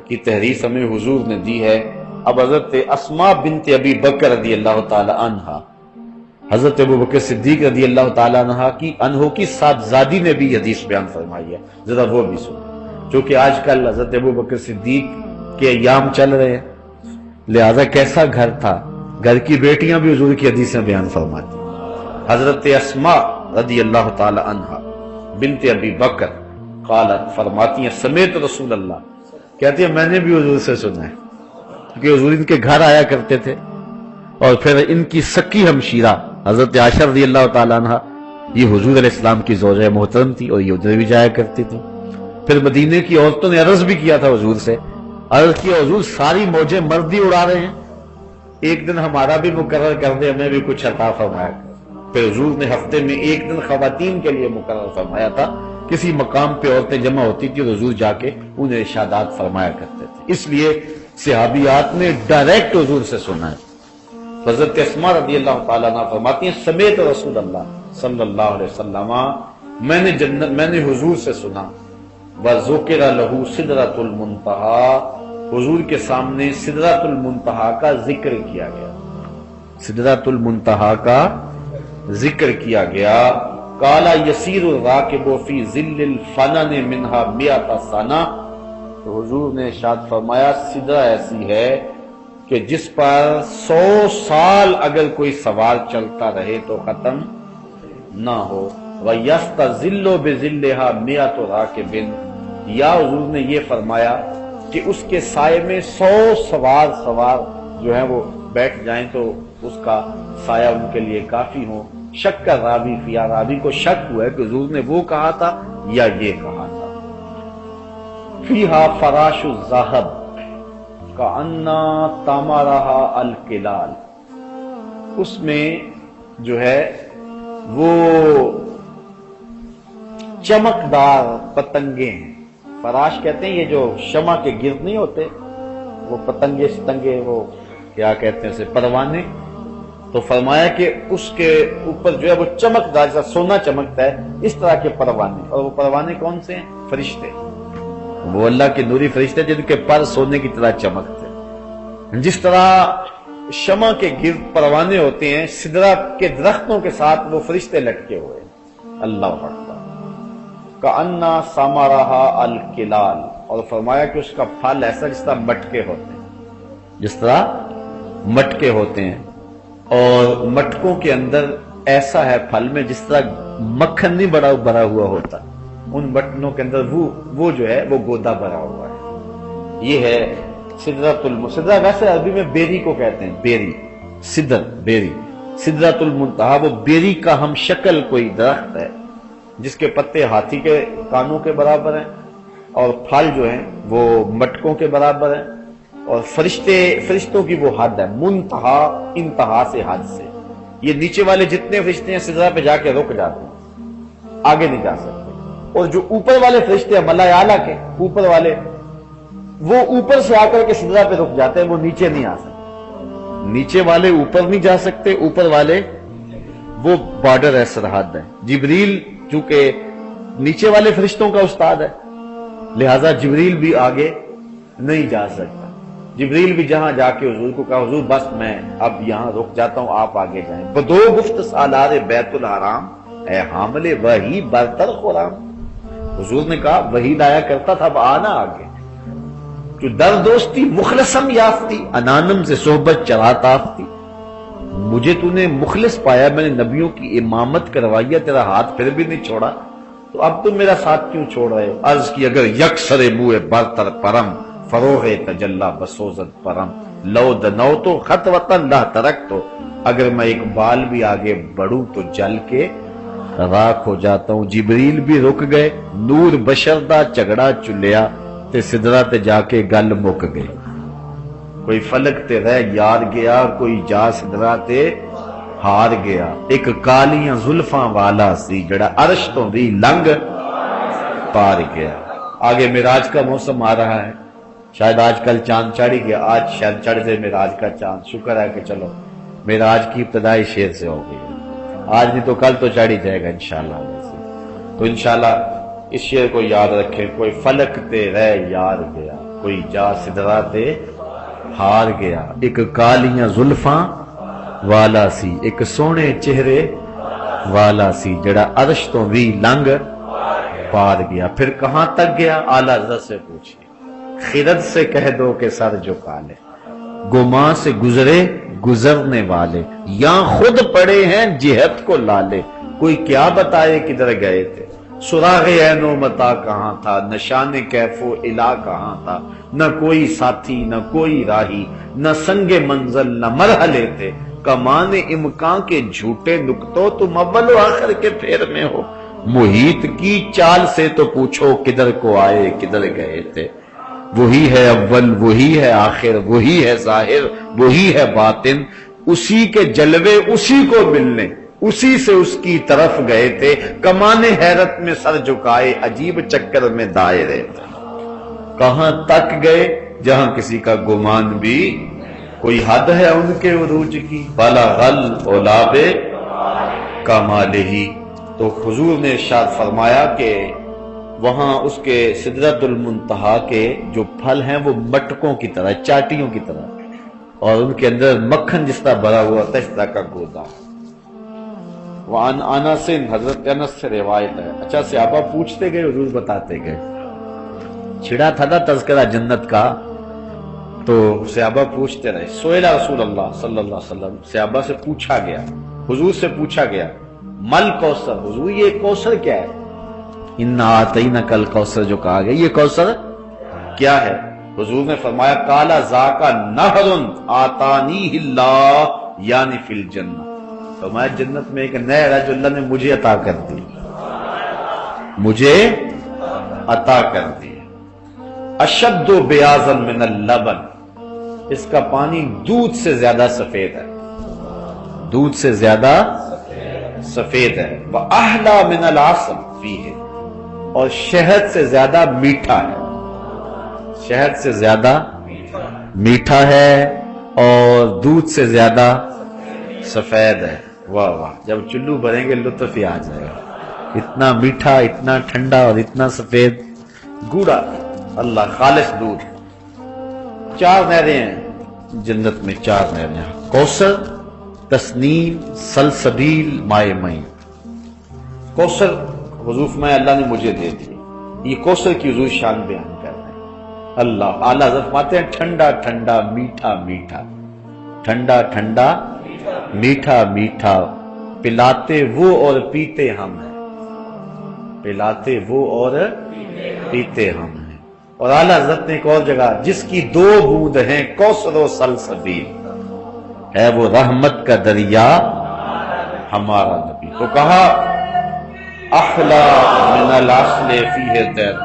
کی تحریف ہمیں حضور نے دی ہے۔ اب حضرت اسماء بنت ابی بکر رضی اللہ تعالی عنہا، حضرت ابو بکر صدیق رضی اللہ تعالی عنہ کی صاحبزادی نے بھی حدیث بیان فرمائی ہے، ذرا وہ بھی سنیں، چونکہ آج کل حضرت ابو بکر صدیق کے ایام چل رہے ہیں، لہذا کیسا گھر تھا، گھر کی بیٹیاں بھی حضور کی حدیثیں بیان فرماتی۔ حضرت اسماء رضی اللہ تعالی عنہ بنت ابی بکر قالت فرماتی ہیں سمیت رسول اللہ، کہتی ہیں میں نے بھی حضور سے سنا ہے، کیونکہ حضور ان کے گھر آیا کرتے تھے، اور پھر ان کی سکی ہمشیرہ حضرت عائشہ رضی اللہ تعالیٰ عنہ، یہ حضور علیہ السلام کی زوجہ محترم تھی اور یہ ادھر بھی جایا کرتی تھی۔ پھر مدینے کی عورتوں نے عرض بھی کیا تھا حضور سے، عرض کیا حضور ساری موجیں مرد ہی اڑا رہے ہیں، ایک دن ہمارا بھی مقرر کر دے، ہمیں بھی کچھ عطا فرمایا۔ پھر حضور نے ہفتے میں ایک دن خواتین کے لیے مقرر فرمایا تھا، کسی مقام پہ عورتیں جمع ہوتی تھی اور حضور جا کے انہیں ارشادات فرمایا کرتے تھے، اس لیے صحابیات نے ڈائریکٹ حضور سے سنا ہے۔ حضرت اسماء رضی اللہ تعالیٰ عنہ فرماتی ہیں سمیت رسول اللہ صلی اللہ علیہ وسلم، میں نے حضور سے سنا، وذکر لہ سدرۃ المنتہی، حضور کے سامنے سدرۃ المنتہی کا ذکر کیا گیا، سدرۃ المنتہی کا ذکر کیا گیا۔ قال یسیر الراکب فی ظل الفنن منہا مئۃ سنہ، تو حضور نے ارشاد فرمایا سدرہ ایسی ہے کہ جس پر 100 سال اگر کوئی سوار چلتا رہے تو ختم نہ ہو۔ وَيَسْتَظِلُّ بِظِلِّهَا مِئَةُ رَاكِبٍ، یا حضور نے یہ فرمایا کہ اس کے سائے میں 100 سوار جو ہیں وہ بیٹھ جائیں تو اس کا سایہ ان کے لیے کافی ہو۔ شک کا راوی فیا، راوی کو شک ہوا ہے کہ حضور نے وہ کہا تھا یا یہ کہا تھا۔ فِيهَا فَرَاشُ الذَّهَبِ کَأَنَّا تَمَرَهَا الْقِلَالِ، اس میں جو ہے وہ چمکدار پتنگیں ہیں، فراش کہتے ہیں یہ جو شمع کے گرد نہیں ہوتے وہ پتنگے ستنگے، وہ کیا کہتے ہیں اسے، پروانے. تو فرمایا کہ اس کے اوپر جو ہے وہ چمکدار جیسا سونا چمکتا ہے، اس طرح کے پروانے. اور وہ پروانے کون سے ہیں؟ فرشتے. وہ اللہ کے نوری فرشتے جن کے پر سونے کی طرح چمکتے ہیں. جس طرح شمع کے گرد پروانے ہوتے ہیں، سدرہ کے درختوں کے ساتھ وہ فرشتے لٹکے ہوئے ہیں. اللہ اکبر. کأنّا ثمرھا الکلال. اور فرمایا کہ اس کا پھل ایسا جس طرح مٹکے ہوتے ہیں، جس طرح مٹکے ہوتے ہیں. اور مٹکوں کے اندر ایسا ہے پھل میں جس طرح مکھن نہیں بھرا ہوا ہوتا، ان بٹنوں کے اندر وہ جو ہے وہ گودا بھرا ہوا ہے. یہ ہے سدرۃ المنتہا. ویسے عربی میں بیری کو کہتے ہیں، بیری، سدر، بیری. سدرۃ المنتہا وہ بیری کا ہم شکل کوئی درخت ہے جس کے پتے ہاتھی کے کانوں کے برابر ہیں اور پھل جو ہیں وہ مٹکوں کے برابر ہیں. اور فرشتوں کی وہ حد ہے، منتہا، انتہا سے، حد سے. یہ نیچے والے جتنے فرشتے ہیں سدرہ پہ جا کے رک جاتے ہیں، آگے نہیں جا سکتے. اور جو اوپر والے فرشتے ہیں ملائے اعلیٰ کے اوپر والے، وہ اوپر سے آ کر کے سدرہ پہ رک جاتے ہیں، وہ نیچے نہیں آ سکتے. نیچے والے اوپر نہیں جا سکتے، اوپر والے وہ بارڈر ہے، سرحد ہے. جبریل چونکہ نیچے والے فرشتوں کا استاد ہے، لہذا جبریل بھی آگے نہیں جا سکتا. جبریل بھی جہاں جا کے حضور کو کہا حضور بس میں اب یہاں رک جاتا ہوں، آپ آگے جائیں. بدو گفت سالار بیت الحرام، اے حامل وحی برتر خرام. حضور نے کہا وحی لایا کرتا تھا، اب آنا آگے. جو در دوستی مخلصم یافتی، انانم سے صحبت چرات آفتی. مجھے تو نے مخلص پایا، میں نے نبیوں کی امامت کروائی ہے، تیرا ہاتھ پھر بھی نہیں چھوڑا، تو اب تم میرا ساتھ کیوں چھوڑ رہے ہو؟ عرض کی اگر یکسر موئے برتر پرم، فروغ تجلا بسوزت پرم، لو دنو تو خط وطن لا ترک تو. اگر میں ایک بال بھی آگے بڑھوں تو جل کے راکھ ہو جاتا ہوں. جبریل بھی رک گئے، نور بشر دا جھگڑا چلیا تے سدرہ تے جا کے گل مک گئی. کوئی فلک تے رہ یار گیا، کوئی جا سدرہ تے ہار گیا. ایک کالیاں زلفاں والا سی جڑا عرش تو بھی لنگ پار گیا. آگے معراج کا موسم آ رہا ہے، شاید آج کل چاند چڑھ گیا، آج شاید چڑھ جائے معراج کا چاند. شکر ہے کہ چلو معراج کی ابتدائی شیر سے ہو گئی، آج نہیں تو کل تو چڑھ ہی جائے گا انشاءاللہ. تو انشاءاللہ اس شیر کو یاد رکھیں. کوئی فلک تے رہ یار گیا، کوئی جا سدرہ تے ہار گیا. ایک کالیاں زلفاں والا سی، ایک سونے چہرے والا سی جڑا عرش تو بھی لنگ پار گیا. پھر کہاں تک گیا؟ اعلیٰ حضرت سے پوچھئے. خرد سے کہہ دو کہ سر جھکا لے، گماں سے گزرے گزرنے والے، یا خود پڑے ہیں جہت کو لالے. کوئی کیا بتائے کدھر گئے تھے؟ سراغ عین و متا کہاں تھا، نشان کیف و الا کہاں تھا. نہ کوئی ساتھی نہ کوئی راہی، نہ سنگ منزل نہ مرحلے تھے. کمان امکان کے جھوٹے نکتوں، تم اول و آخر کے پھیر میں ہو. محیط کی چال سے تو پوچھو کدھر کو آئے کدھر گئے تھے. وہی ہے اول، وہی ہے آخر، وہی ہے ظاہر، وہی ہے باطن. اسی کے جلوے اسی کو ملنے، اسی سے اس کی طرف گئے تھے. کمان حیرت میں سر جھکائے، عجیب چکر میں دائرے تھے. کہاں تک گئے جہاں کسی کا گمان بھی، کوئی حد ہے ان کے عروج کی. بلغ العلاب کمالہ. تو حضور نے ارشاد فرمایا کہ وہاں اس کے سدرۃ المنتہا کے جو پھل ہیں وہ مٹکوں کی طرح، چاٹیوں کی طرح، اور ان کے اندر مکھن جس طرح بھرا ہوا ہوتا ہے اس طرح کا گودا. وعن انس، حضرت انس سے روایت ہے. اچھا صحابہ پوچھتے گئے، حضور بتاتے گئے. چھڑا تھا نا تذکرہ جنت کا، تو صحابہ پوچھتے رہے. سئل رسول اللہ صلی اللہ علیہ وسلم، صحابہ سے پوچھا گیا، حضور سے پوچھا گیا، مل کوثر، حضور یہ کوثر کیا ہے؟ انا اعطینک الکوثر جو کہا گیا، یہ کوثر کیا ہے؟ حضور نے فرمایا کالا ذاک نہر آتانیہ اللہ یعنی فی الجنہ. فرمایا جنت میں ایک نہر ہے جو اللہ نے مجھے عطا کر دی، مجھے عطا کر دی. اشد بیاضا من اللبن، اس کا پانی دودھ سے زیادہ سفید ہے، دودھ سے زیادہ سفید ہے. وَأَحْلَى مِنَ الْعَسَلِ فِيهِ، اور شہد سے زیادہ میٹھا ہے، شہد سے زیادہ میٹھا ہے اور دودھ سے زیادہ سفید ہے۔ واہ واہ، جب چلو بھریں گے لطف ہی آ جائے گا، اتنا میٹھا، اتنا ٹھنڈا اور اتنا سفید گوڑا، اللہ خالص دودھ۔ 4 نہریں ہیں جنت میں، 4 نہریں، کوثر، تسنیم، سلسبیل، مائے معین۔ کوثر حضور میں اللہ نے مجھے دے دی، یہ کوثر کی حضور شان بیان کر رہے ہیں۔ اللہ اعلیٰ حضرت فرماتے ہیں ٹھنڈا ٹھنڈا میٹھا میٹھا، ٹھنڈا ٹھنڈا میٹھا میٹھا، پلاتے وہ اور پیتے ہم ہیں، پلاتے وہ اور پیتے ہم ہیں۔ اور اعلیٰ حضرت نے ایک اور جگہ، جس کی 2 بوند ہیں کوثر و سلسبیل، ہے وہ رحمت کا دریا ہمارا نبی۔ تو کہا احلا من العسل فیہ تیر،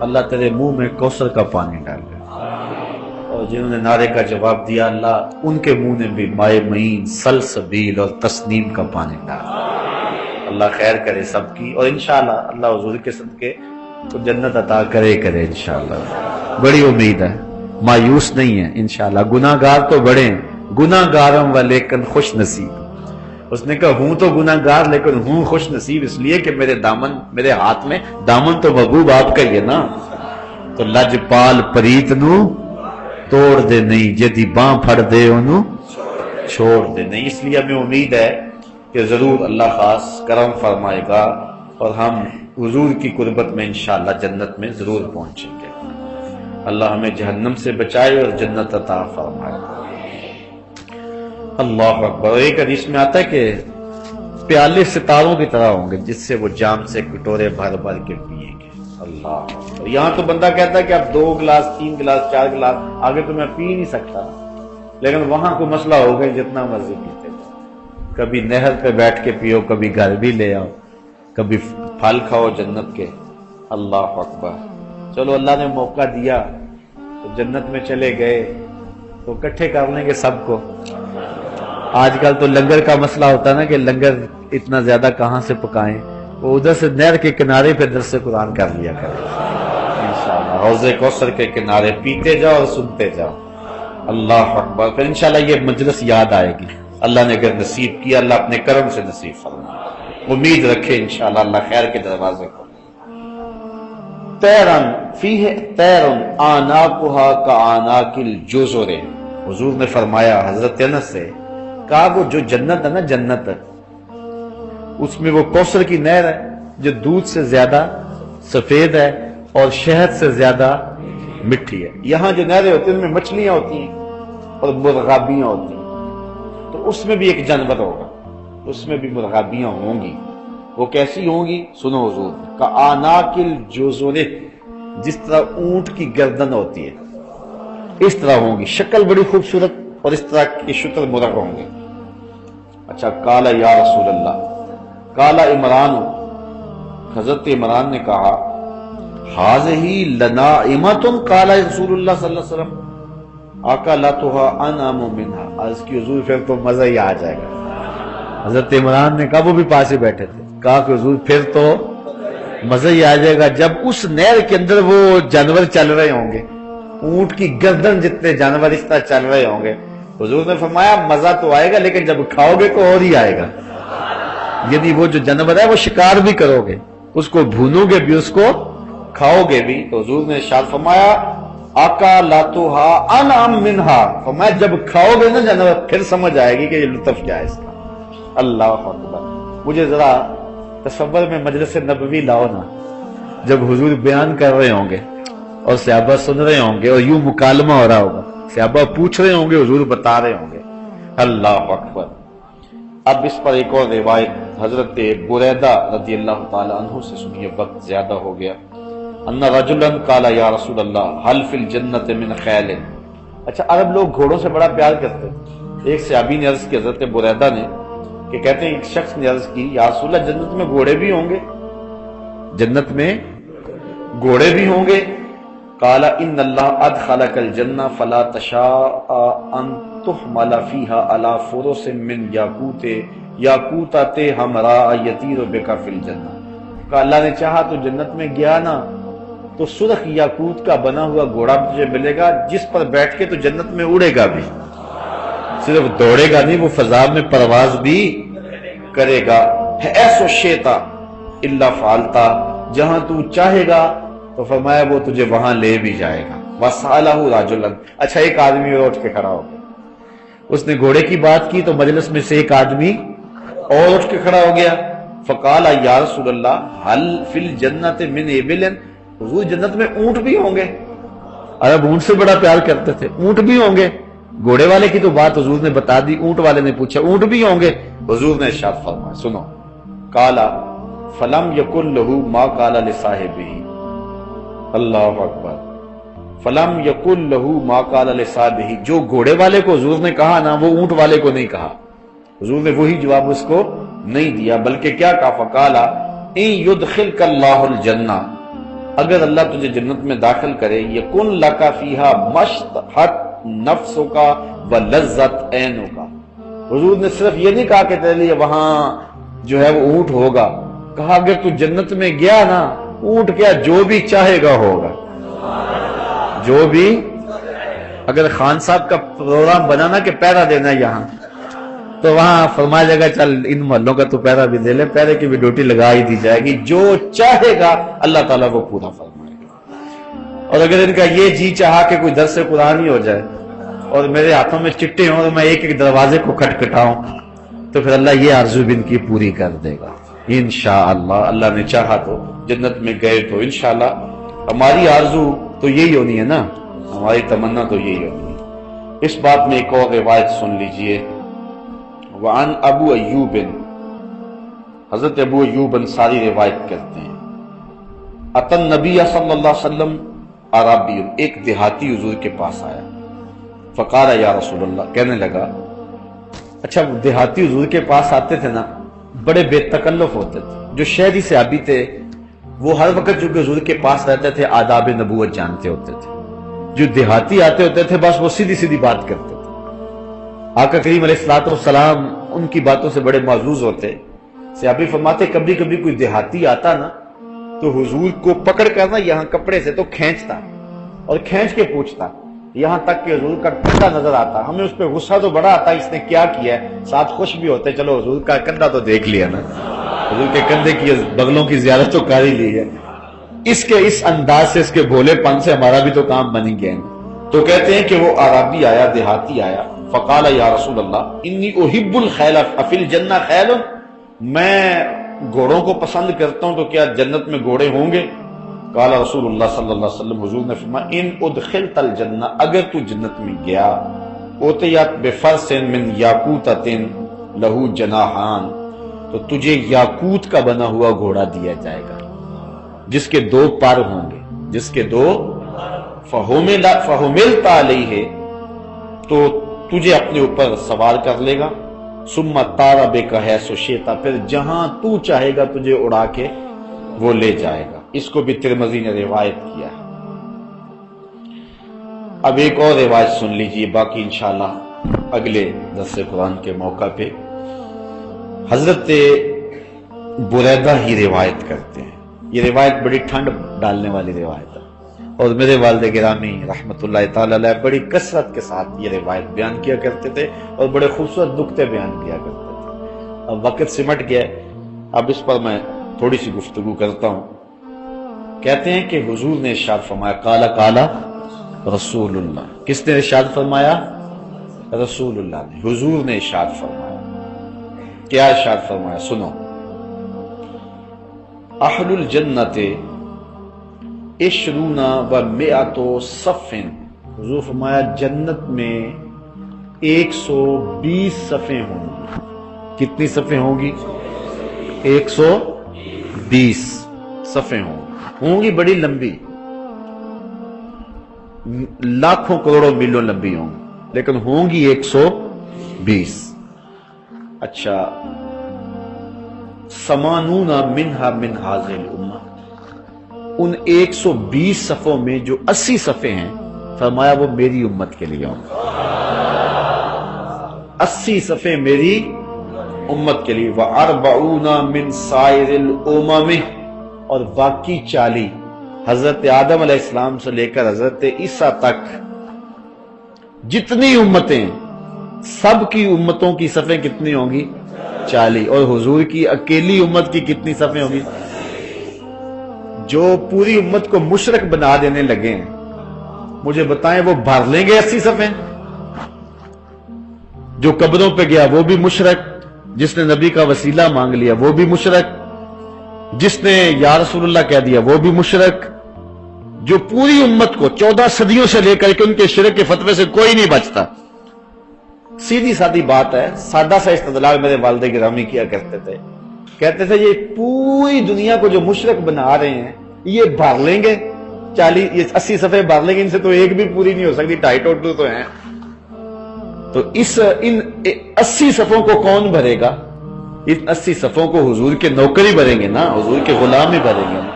اللہ تیرے منہ میں کوثر کا پانی ڈال دے۔ اور جنہوں نے نعرے کا جواب دیا، اللہ ان کے منہ نے بھی مائے معین، سلسبیل اور تسنیم کا پانی ڈال دے۔ اللہ خیر کرے سب کی، اور انشاءاللہ اللہ حضور کے صدقے تو جنت عطا کرے انشاءاللہ۔ بڑی امید ہے، مایوس نہیں ہے انشاءاللہ۔ گناہ گار تو بڑے ہیں، گناہ گارم و لیکن خوش نصیب۔ اس نے کہا ہوں تو گناہ گار لیکن ہوں خوش نصیب، اس لیے کہ میرے ہاتھ میں دامن تو محبوب آپ کا ہی ہے نا۔ تو لج پال پریت نو توڑ دے نہیں، جدی باں پھڑ دے انہوں چھوڑ دے نہیں۔ اس لیے ہمیں امید ہے کہ ضرور اللہ خاص کرم فرمائے گا اور ہم حضور کی قربت میں انشاءاللہ جنت میں ضرور پہنچیں گے۔ اللہ ہمیں جہنم سے بچائے اور جنت عطا فرمائے۔ اللہ اکبر۔ اور ایک حدیث میں آتا ہے کہ پیالے ستاروں کی طرح ہوں گے، جس سے وہ جام سے کٹورے بھر بھر کے پیئیں گے۔ اللہ اکبر۔ یہاں تو بندہ کہتا ہے کہ اب 2 گلاس 3 گلاس 4 گلاس آگے تو میں پی نہیں سکتا، لیکن وہاں کوئی مسئلہ ہو گیا جتنا مرضی پیتے جاؤ، کبھی نہر پہ بیٹھ کے پیو، کبھی گھر بھی لے آؤ، کبھی پھل کھاؤ جنت کے۔ اللہ اکبر۔ چلو اللہ نے موقع دیا تو جنت میں چلے گئے تو اکٹھے کر لیں گے سب کو۔ آج کل تو لنگر کا مسئلہ ہوتا ہے نا کہ لنگر اتنا زیادہ کہاں سے پکائیں، وہ ادھر سے نہر کے کنارے پہ درس قرآن کر لیا کریں انشاءاللہ، حوض کوثر کے کنارے پیتے جاؤ اور سنتے جاؤ۔ اللہ اکبر۔ پھر انشاءاللہ یہ مجلس یاد آئے گی، اللہ نے اگر نصیب کیا، اللہ اپنے کرم سے نصیب فرمائے۔ امید رکھے انشاءاللہ اللہ خیر کے دروازے کو۔ تیرن فیہ تیرن آناکہا کآناک الجزر، حضور نے فرمایا حضرت انس سے، کہا وہ جو جنت ہے نا، جنت اس میں وہ کوثر کی نہر ہے جو دودھ سے زیادہ سفید ہے اور شہد سے زیادہ مٹھی ہے۔ یہاں جو نہریں ہوتی ہیں ان میں مچھلیاں ہوتی ہیں اور مرغابیاں ہوتی ہیں، تو اس میں بھی ایک جانور ہوگا، اس میں بھی مرغابیاں ہوں گی۔ وہ کیسی ہوں گی؟ سنو حضور، کآناک الجزر، جس طرح اونٹ کی گردن ہوتی ہے اس طرح ہوں گی، شکل بڑی خوبصورت، اور اس طرح کے شتر مرغ ہوں گے۔ اچھا، قال یا رسول اللہ، قال عمران، حضرت عمران نے کہا ھذہ لناعمۃ، قال رسول اللہ صلی اللہ علیہ وسلم اکلتھا انعم منھا، اس کی حضور پھر تو مزہ ہی آ جائے گا۔ حضرت عمران نے کہا، وہ بھی پاس ہی بیٹھے تھے، کہا کہ حضور پھر تو مزہ ہی آ جائے گا جب اس نہر کے اندر وہ جانور چل رہے ہوں گے، اونٹ کی گردن جتنے جانور اس طرح چل رہے ہوں گے۔ حضور نے فرمایا مزہ تو آئے گا لیکن جب کھاؤ گے تو اور ہی آئے گا۔ یعنی وہ جو جانور ہے وہ شکار بھی کرو گے، اس کو بھونو گے بھی، اس کو کھاؤ گے بھی۔ تو حضور نے ارشاد فرمایا اکلتھا انعم منھا، فرمایا جب کھاؤ گے نا جانور پھر سمجھ آئے گی کہ یہ لطف کیا ہے اس کا۔ اللہ اکبر۔ مجھے ذرا تصور میں مجلس نبوی لاؤ نا، جب حضور بیان کر رہے ہوں گے اور صحابہ سن رہے ہوں گے اور یوں مکالمہ ہو رہا ہوگا، صحابہ پوچھ رہے ہوں گے، حضور بتا رہے ہوں گے۔ اللہ اکبر۔ اب اس پر ایک اور روایت حضرت بریدہ رضی اللہ تعالی عنہ سے سنیے، وقت زیادہ ہو گیا۔ ان رجلا قال یا رسول اللہ هل فی الجنت من خیل۔ اچھا، عرب لوگ گھوڑوں سے بڑا پیار کرتے ہیں۔ ایک صحابی نے عرض کی حضرت بریدہ نے کہ کہتے ہیں ایک شخص نے عرض کی یا رسول اللہ جنت میں گھوڑے بھی ہوں گے؟ جنت میں گھوڑے بھی ہوں گے؟ قال ان اللہ ادخلک الجنہ فلا تشاء ان تحمل فیہا علی فرس من یاقوتۃ حمراء یطیر بک فی الجنہ، کہ اللہ نے چاہا تو جنت میں گیا نا تو سرخ یاقوت کا بنا ہوا گھوڑا تجھے ملے گا جس پر بیٹھ کے تو جنت میں اڑے گا بھی، صرف دوڑے گا نہیں، وہ فضا میں پرواز بھی کرے گا۔ ایسو شیتا الا فعلتا، جہاں تو چاہے گا تو فرمایا وہ تجھے وہاں لے بھی جائے گا۔ وَسَأَلَهُ رَجُلًا، اچھا ایک آدمی اور اٹھ کے کھڑا ہو گیا، اس نے گھوڑے کی بات کی تو مجلس میں سے ایک آدمی اور اٹھ کے کھڑا ہو گیا۔ فقال یا رسول اللہ هل فی الجنت من ابل، حضور جنت میں اونٹ بھی ہوں گے؟ عرب اونٹ سے بڑا پیار کرتے تھے، اونٹ بھی ہوں گے؟ گھوڑے والے کی تو بات حضور نے بتا دی، اونٹ والے نے پوچھا اونٹ بھی ہوں گے؟ حضور نے ارشاد فرمایا سنو، قالا فلم یکن لہو ما قال لصاحبہ، اللہ اکبر، فلم یکن لہو ما قال لصاحبہ، جو گھوڑے والے کو حضور نے کہا نا وہ اونٹ والے کو نہیں کہا، حضور نے وہی جواب اس کو نہیں دیا، بلکہ کیا کہا؟ فقالا ان یدخلک اللہ الجنہ، اگر اللہ تجھے جنت میں داخل کرے، یکن لک فیہا مشتہت نفسک ولذت عینک، حضور نے صرف یہ نہیں کہا کہ تیرے لیے وہاں جو ہے وہ اونٹ ہوگا، کہا اگر تو جنت میں گیا نا اونٹ کیا جو بھی چاہے گا ہوگا، جو بھی، اگر خان صاحب کا پروگرام بنانا کہ پہرا دینا یہاں تو وہاں فرمایا جائے گا چل ان محلوں کا تو پہرا بھی دے لے، پہرے کی بھی ڈیوٹی لگا ہی دی جائے گی، جو چاہے گا اللہ تعالیٰ وہ پورا فرمائے گا۔ اور اگر ان کا یہ جی چاہا کہ کوئی درس قرآن ہی ہو جائے اور میرے ہاتھوں میں چٹے ہوں اور میں ایک ایک دروازے کو کھٹکھٹاؤں تو پھر اللہ یہ آرزو بھی ان کی پوری کر دے گا انشاءاللہ۔ اللہ نے چاہا تو جنت میں گئے تو انشاءاللہ ہماری آرزو تو یہی ہونی ہے نا، ہماری تمنا تو یہی ہونی ہے۔ اس بات میں ایک اور روایت سن لیجئے، وعن ابو ایوب، حضرت ابو ایوب انصاری روایت کرتے ہیں، اتن نبی صلی اللہ علیہ وسلم عربی، ایک دیہاتی حضور کے پاس آیا، فقال یا رسول اللہ، کہنے لگا، اچھا دیہاتی حضور کے پاس آتے تھے نا بڑے بے تکلف ہوتے تھے، جو شہری صحابی تھے وہ ہر وقت جو کہ حضور کے پاس رہتے تھے آداب نبوت جانتے ہوتے تھے، جو دیہاتی آتے ہوتے تھے بس وہ سیدھی سیدھی بات کرتے تھے، آقا کریم علیہ الصلوۃ والسلام ان کی باتوں سے بڑے معزوز ہوتے۔ صحابی فرماتے کبھی کبھی کوئی دیہاتی آتا نا تو حضور کو پکڑ کر نا یہاں کپڑے سے تو کھینچتا اور کھینچ کے پوچھتا، یہاں تک کہ حضور کا کندھا نظر آتا، ہمیں اس پہ غصہ تو بڑا آتا اس نے کیا کیا ہے، ساتھ خوش بھی ہوتے چلو حضور کا کندھا تو دیکھ لیا نا، حضور کے کندھے کی بغلوں کی زیارت تو کر ہی لی ہے، اس انداز سے اس کے بھولے پن سے ہمارا بھی تو کام بن گیا ہے۔ تو کہتے ہیں کہ وہ عربی آیا، دیہاتی آیا، فقال یا رسول اللہ انی احب الخیل افی الجنہ خیل، میں گھوڑوں کو پسند کرتا ہوں تو کیا جنت میں گھوڑے ہوں گے؟ قال رسول اللہ صلی اللہ علیہ وسلم، حضور نے فرمایا ان ادخلت الجنہ، اگر تو جنت میں گیا، اوتیت بفرس من یاقوتۃ لہو جناحان، تو تجھے یاقوت کا بنا ہوا گھوڑا دیا جائے گا جس کے دو پر ہوں گے، جس کے دو، فحملت علیہ، تو تجھے اپنے اوپر سوار کر لے گا، ثم طار بک حیث شئت، پھر جہاں تو چاہے گا تجھے اڑا کے وہ لے جائے گا۔ اس کو بھی ترمذی نے روایت کیا ہے۔ اب ایک اور روایت سن لیجئے، باقی انشاءاللہ اگلے درس قرآن کے موقع پہ۔ حضرت بریدہ ہی روایت کرتے ہیں، یہ روایت بڑی ٹھنڈ ڈالنے والی روایت ہے، اور میرے والد گرامی رحمت اللہ تعالی علیہ بڑی کثرت کے ساتھ یہ روایت بیان کیا کرتے تھے اور بڑے خوبصورت نکتے بیان کیا کرتے تھے۔ اب وقت سمٹ گیا، اب اس پر میں تھوڑی سی گفتگو کرتا ہوں۔ کہتے ہیں کہ حضور نے ارشاد فرمایا، قالا قالا رسول اللہ، کس نے ارشاد فرمایا؟ رسول اللہ نے، حضور نے ارشاد فرمایا۔ کیا ارشاد فرمایا؟ سنو، اہل الجنت عشرون و مئۃ صف، حضور فرمایا جنت میں 120 صفیں ہوں گی۔ کتنی صفیں ہوں گی؟ 120 صفیں ہوں گی، بڑی لمبی، لاکھوں کروڑوں میلوں لمبی ہوں گی، لیکن ہوں گی 120۔ اچھا، سمانون منہا من ہذہ الامہ، ان 120 صفوں میں جو 80 صفیں ہیں فرمایا وہ میری امت کے لیے ہوں گے۔ 80 صفیں میری امت کے لیے، وَأَرْبَعُونَ مِن سَائِرِ الْأُمَمِ، اور باقی 40 حضرت آدم علیہ السلام سے لے کر حضرت عیسیٰ تک جتنی امتیں، سب کی امتوں کی صفیں کتنی ہوں گی؟ 40۔ اور حضور کی اکیلی امت کی کتنی صفیں ہوں گی؟ جو پوری امت کو مشرک بنا دینے لگے ہیں، مجھے بتائیں وہ بھر لیں گے 80 صفیں؟ جو قبروں پہ گیا وہ بھی مشرک، جس نے نبی کا وسیلہ مانگ لیا وہ بھی مشرک، جس نے یا رسول اللہ کہہ دیا وہ بھی مشرک، جو پوری امت کو 14 صدیوں سے لے کر کے ان کے شرک کے فتوے سے کوئی نہیں بچتا۔ سیدھی سادی بات ہے، سادہ سا استدلال میرے والد گرامی کیا کرتے تھے، کہتے تھے یہ پوری دنیا کو جو مشرک بنا رہے ہیں یہ بھر لیں گے 40، یہ 80 صفحے بھر لیں گے، ان سے تو ایک بھی پوری نہیں ہو سکتی، 2.5 ٹوٹل تو ہیں۔ تو ان 80 صفوں کو کون بھرے گا؟ ان 80 صفوں کو حضور کے نوکر ہی بھریں گے نا، حضور کے غلام ہی بھریں گے نا۔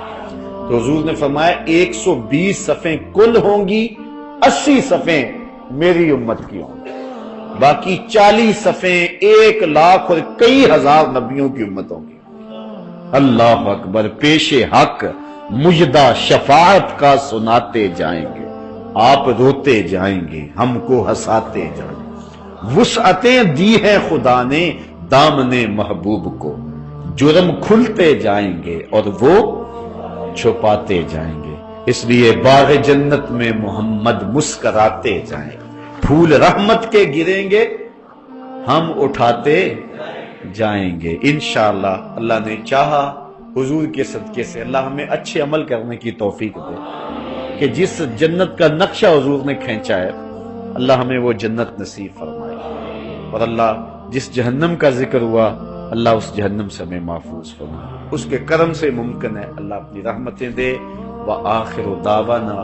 تو حضور نے فرمایا 120 صفیں کل ہوں گی، 80 صفیں میری امت کی ہوں گی، باقی 40 صفیں 1 لاکھ اور کئی ہزار نبیوں کی امتوں کی۔ اللہ اکبر، پیش حق مجدہ شفاعت کا سناتے جائیں گے، آپ روتے جائیں گے، ہم کو ہنساتے جائیں گے۔ وسعتیں دی ہیں خدا نے دامن محبوب کو، جرم کھلتے جائیں گے اور وہ چھپاتے جائیں گے۔ اس لیے باغ جنت میں محمد مسکراتے جائیں گے، پھول رحمت کے گریں گے، ہم اٹھاتے جائیں گے انشاءاللہ۔ اللہ نے چاہا حضور کے صدقے سے اللہ ہمیں اچھے عمل کرنے کی توفیق دے، کہ جس جنت کا نقشہ حضور نے کھینچا ہے اللہ ہمیں وہ جنت نصیب فرمائے، اور اللہ جس جہنم کا ذکر ہوا اللہ اس جہنم سے ہمیں محفوظ فرمائے، اس کے کرم سے ممکن ہے اللہ اپنی رحمتیں دے۔ وآخر دعوانا